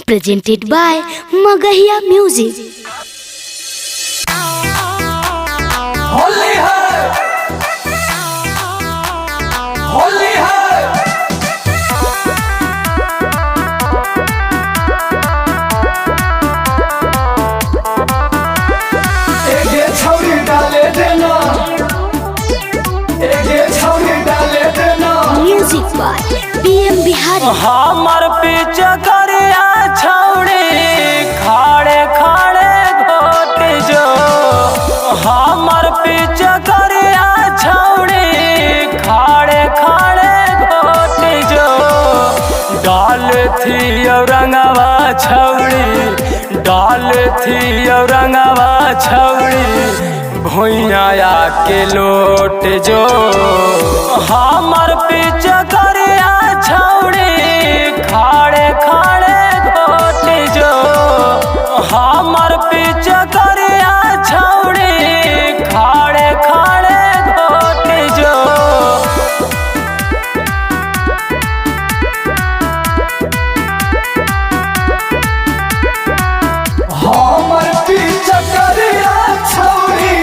presented by Magahiya Music. Holi है, होली है। एक ये छौरी डाले देना, एक ये छौरी डाले देना। Music by PM Bihari. हमर पीछे करिया छौरी खाड़े खाड़े घोट जो। हमर पीछे करिया छौरी खाड़े खाड़े घोट जो। डाल थी रंगवा छौरी, डाल थी रंगवा छौरी भुइया के लोट जो। हमर पीछे करिया छौरी खाड़े खाड़े घोट जो। हमर पीछे करिया छौरी खाड़े खाड़े घोट जो। हमर पीछे करिया छौरी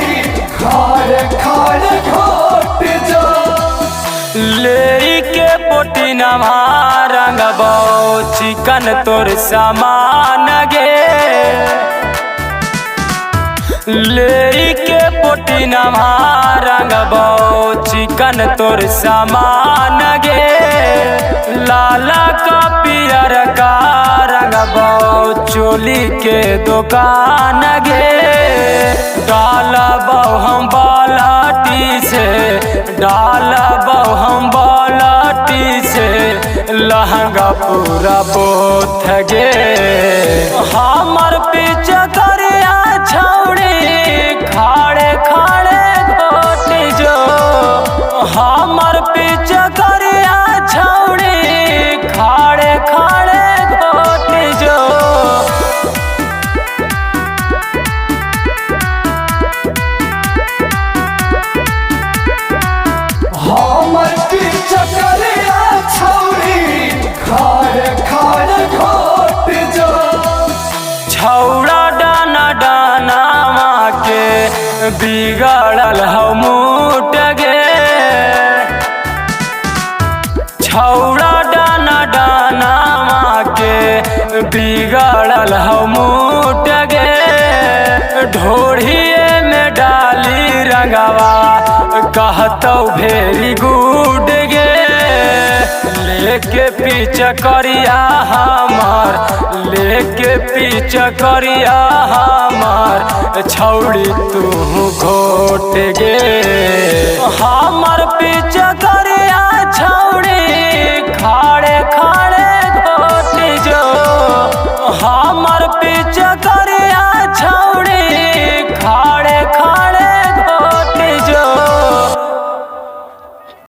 खाड़े खाड़े घोट जो। ले के पोटी नवा रंगबो चिकन तोर सामान गे। ले के पोटी नवा रंगबो चिकन तोर सामान गे। लाला का पियर का रंगबो चोली के दुकान गे। डालबो हम बालाटी से, डालबो हम बालाटी से लहंगा पूरा बोथ गे। हमर पीछे करिया छौरी खाड़े खाड़े घोट जो। हमर पीछे करिया छौरी खाड़े खाड़े घोट जो। हमर पीछे करिया छौरी खाड़े खाड़े घोट जो। छौड़ा डाना डाना माँ के बिगड़ल हौ मूट गे। छौड़ा डाना डाना माँ के बिगड़ल हौ मूट गे। ढोढ़िए में डाली रंगवा कहतौ वेरी गुड गे। लेके पीछे करिया हमार, लेके पीछे करिया हमार छौड़ी तू घोट गे।